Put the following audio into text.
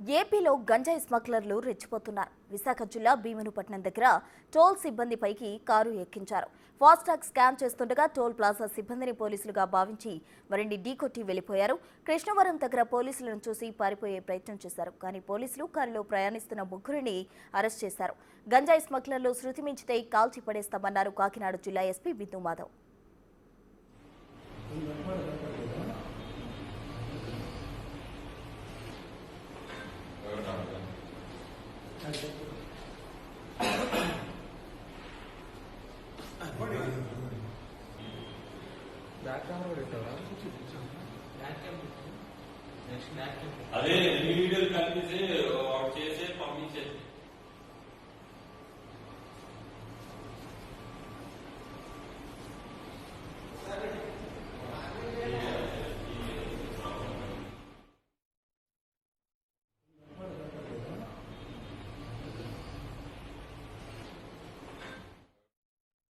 ఏపీలో గంజాయి స్మగ్లర్లు రెచ్చిపోతున్నారు. విశాఖ జిల్లా భీమునిపట్నం దగ్గర టోల్ సిబ్బందిపైకి కారు ఎక్కించారు. ఫాస్టాగ్ స్కాన్ చేస్తుండగా టోల్ ప్లాజా సిబ్బందిని పోలీసులుగా భావించి మరిన్ని ఢీకొట్టి వెళ్లిపోయారు. కృష్ణవరం దగ్గర పోలీసులను చూసి పారిపోయే ప్రయత్నం చేశారు. కానీ పోలీసులు కారులో ప్రయాణిస్తున్న ముగ్గురిని అరెస్ట్ చేశారు. గంజాయి స్మగ్లర్లు శృతి మించితే కాల్చి పడేస్తామన్నారు కాకినాడ జిల్లా ఎస్పీ బిందు మాధవ్. అదే ఇండివిజువల్ కలిపేసి చేసే